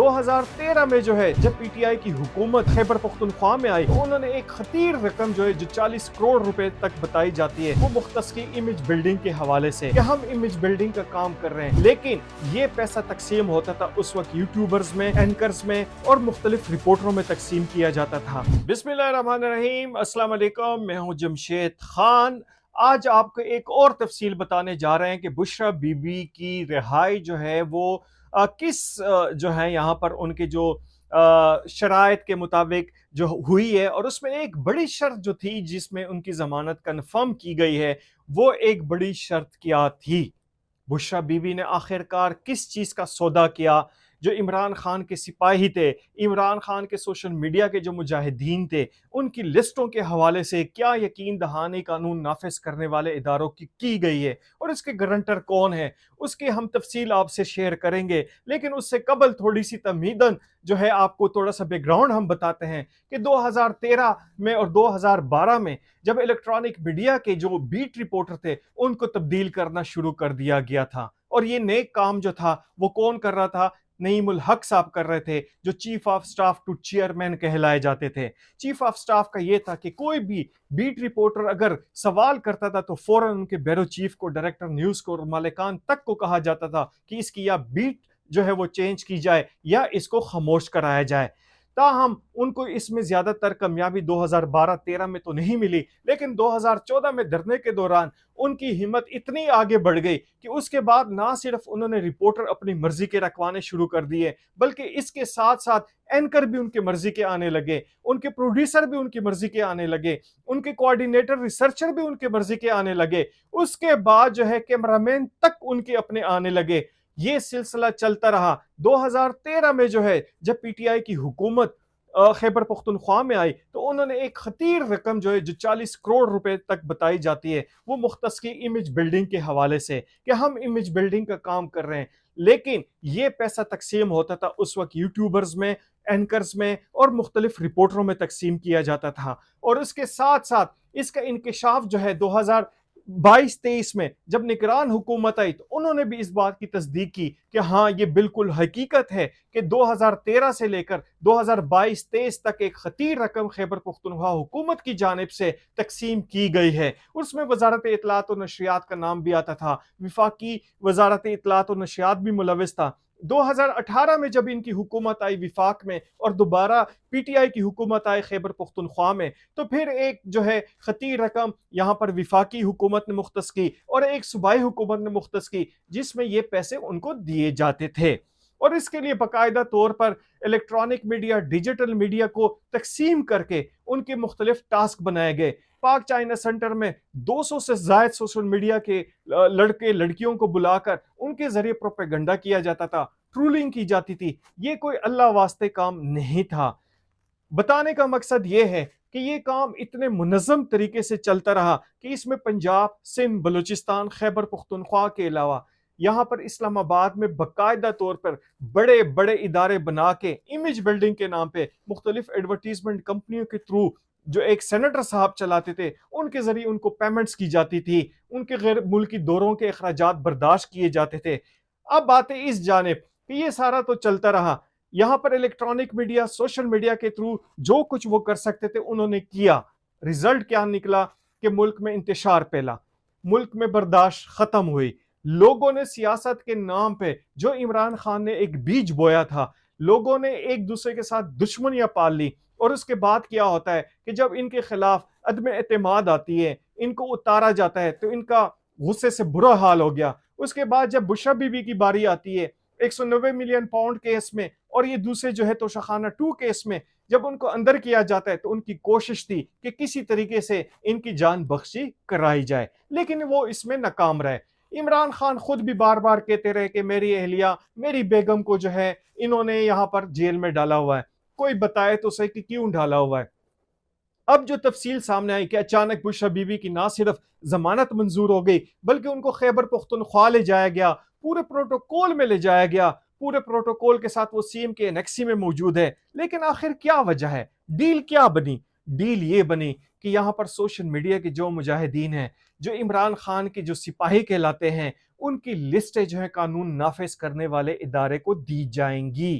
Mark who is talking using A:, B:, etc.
A: 2013 میں جو ہے جب پی ٹی آئی کی حکومت خیبر پختونخوا میں آئی تو انہوں نے ایک خطیر رقم جو ہے جو 40 کروڑ روپے تک بتائی جاتی ہے وہ مختص کی امیج بلڈنگ کے حوالے سے کہ ہم امیج بلڈنگ کا کام کر رہے ہیں، لیکن یہ پیسہ تقسیم ہوتا تھا اس وقت یوٹیوبرز میں، اینکرز میں اور مختلف رپورٹروں میں تقسیم کیا جاتا تھا۔ بسم اللہ الرحمن الرحیم، السلام علیکم، میں ہوں جمشید خان۔ آج آپ کو ایک اور تفصیل بتانے جا رہے ہیں کہ بشرا بی بی کی رہائی جو ہے وہ کس جو ہے یہاں پر ان کے جو شرائط کے مطابق جو ہوئی ہے، اور اس میں ایک بڑی شرط جو تھی جس میں ان کی ضمانت کنفرم کی گئی ہے، وہ ایک بڑی شرط کیا تھی؟ بشرا بی بی نے آخرکار کس چیز کا سودا کیا؟ جو عمران خان کے سپاہی تھے، عمران خان کے سوشل میڈیا کے جو مجاہدین تھے، ان کی لسٹوں کے حوالے سے کیا یقین دہانی قانون نافذ کرنے والے اداروں کی گئی ہے، اور اس کے گارنٹر کون ہے، اس کی ہم تفصیل آپ سے شیئر کریں گے۔ لیکن اس سے قبل تھوڑی سی تمہیداً جو ہے آپ کو تھوڑا سا بیک گراؤنڈ ہم بتاتے ہیں کہ 2013 میں اور 2012 میں جب الیکٹرانک میڈیا کے جو بیٹ رپورٹر تھے ان کو تبدیل کرنا شروع کر دیا گیا تھا، اور یہ نیک کام جو تھا وہ کون کر رہا تھا؟ نعیم الحق صاحب کر رہے تھے، جو chief of staff to chairman کہلائے جاتے تھے۔ چیف آف سٹاف کا یہ تھا کہ کوئی بھی بیٹ رپورٹر اگر سوال کرتا تھا تو فوراً ان کے بیورو چیف کو، ڈائریکٹر نیوز کو اور مالکان تک کو کہا جاتا تھا کہ اس کی یا بیٹ جو ہے وہ چینج کی جائے یا اس کو خاموش کرایا جائے۔ تاہم ان کو اس میں زیادہ تر کامیابی 2012-13 میں تو نہیں ملی، لیکن 2014 میں دھرنے کے دوران ان کی ہمت اتنی آگے بڑھ گئی کہ اس کے بعد نہ صرف انہوں نے رپورٹر اپنی مرضی کے رکھوانے شروع کر دیے، بلکہ اس کے ساتھ ساتھ اینکر بھی ان کی مرضی کے آنے لگے، ان کے پروڈیوسر بھی ان کی مرضی کے آنے لگے، ان کے کوارڈینیٹر ریسرچر بھی ان کی مرضی کے آنے لگے، اس کے بعد جو ہے کیمرامین تک ان کے اپنے آنے لگے۔ یہ سلسلہ چلتا رہا۔ 2013 میں جو ہے جب پی ٹی آئی کی حکومت خیبر پختونخوا میں آئی تو انہوں نے ایک خطیر رقم جو ہے جو 40 کروڑ روپے تک بتائی جاتی ہے وہ مختص کی امیج بلڈنگ کے حوالے سے کہ ہم امیج بلڈنگ کا کام کر رہے ہیں، لیکن یہ پیسہ تقسیم ہوتا تھا اس وقت یوٹیوبرز میں، اینکرز میں اور مختلف رپورٹروں میں تقسیم کیا جاتا تھا۔ اور اس کے ساتھ ساتھ اس کا انکشاف جو ہے 2022-23 میں جب نگران حکومت آئی تو انہوں نے بھی اس بات کی تصدیق کی کہ ہاں یہ بالکل حقیقت ہے کہ 2013 سے لے کر 2022-23 تک ایک خطیر رقم خیبر پختونخوا حکومت کی جانب سے تقسیم کی گئی ہے۔ اس میں وزارت اطلاعات و نشریات کا نام بھی آتا تھا، وفاقی وزارت اطلاعات و نشریات بھی ملوث تھا۔ 2018 میں جب ان کی حکومت آئی وفاق میں اور دوبارہ پی ٹی آئی کی حکومت آئی خیبر پختونخوا میں، تو پھر ایک جو ہے خطیر رقم یہاں پر وفاقی حکومت نے مختص کی اور ایک صوبائی حکومت نے مختص کی، جس میں یہ پیسے ان کو دیے جاتے تھے۔ اور اس کے لیے باقاعدہ طور پر الیکٹرانک میڈیا، ڈیجیٹل میڈیا کو تقسیم کر کے ان کے مختلف ٹاسک بنائے گئے۔ پاک چائنا سینٹر میں 200 سے زائد سوشل میڈیا کے لڑکے لڑکیوں کو بلا کر ان کے ذریعے پروپیگنڈا کیا جاتا تھا، ٹرولنگ کی جاتی تھی۔ یہ کوئی اللہ واسطے کام نہیں تھا۔ بتانے کا مقصد یہ ہے کہ یہ کام اتنے منظم طریقے سے چلتا رہا کہ اس میں پنجاب، سندھ، بلوچستان، خیبر پختونخوا کے علاوہ یہاں پر اسلام آباد میں باقاعدہ طور پر بڑے بڑے ادارے بنا کے امیج بلڈنگ کے نام پہ مختلف ایڈورٹیزمنٹ کمپنیوں کے تھرو جو ایک سینیٹر صاحب چلاتے تھے، ان کے ذریعے ان کو پیمنٹس کی جاتی تھی، ان کے غیر ملکی دوروں کے اخراجات برداشت کیے جاتے تھے۔ اب باتیں اس جانب کہ یہ سارا تو چلتا رہا، یہاں پر الیکٹرانک میڈیا، سوشل میڈیا کے تھرو جو کچھ وہ کر سکتے تھے انہوں نے کیا۔ رزلٹ کیا نکلا کہ ملک میں انتشار پھیلا، ملک میں برداشت ختم ہوئی، لوگوں نے سیاست کے نام پہ جو عمران خان نے ایک بیج بویا تھا، لوگوں نے ایک دوسرے کے ساتھ دشمنیاں پال لی۔ اور اس کے بعد کیا ہوتا ہے کہ جب ان کے خلاف عدم اعتماد آتی ہے، ان کو اتارا جاتا ہے، تو ان کا غصے سے برا حال ہو گیا۔ اس کے بعد جب بشرا بی بی کی باری آتی ہے 190 ملین پاؤنڈ کیس میں، اور یہ دوسرے جو ہے توشخانہ 2 کیس میں جب ان کو اندر کیا جاتا ہے، تو ان کی کوشش تھی کہ کسی طریقے سے ان کی جان بخشی کرائی جائے، لیکن وہ اس میں ناکام رہے۔ عمران خان خود بھی بار بار کہتے رہے کہ میری اہلیہ، میری بیگم کو جو ہے انہوں نے یہاں پر جیل میں ڈالا ہوا ہے، کوئی بتائے تو صحیح کہ کیوں ڈالا ہوا ہے۔ اب جو تفصیل سامنے آئی کہ اچانک بشرا بی بی کی نہ صرف ضمانت منظور ہو گئی بلکہ ان کو خیبر پختونخوا لے جایا گیا، پورے پروٹوکول میں لے جایا گیا، پورے پروٹوکول کے ساتھ وہ سی ایم کے انیکسی میں موجود ہے۔ لیکن آخر کیا وجہ ہے؟ ڈیل کیا بنی؟ ڈیل یہ بنی کہ یہاں پر سوشل میڈیا کے جو مجاہدین ہیں، جو عمران خان کے جو سپاہی کہلاتے ہیں، ان کی لسٹیں جو ہے قانون نافذ کرنے والے ادارے کو دی جائیں گی۔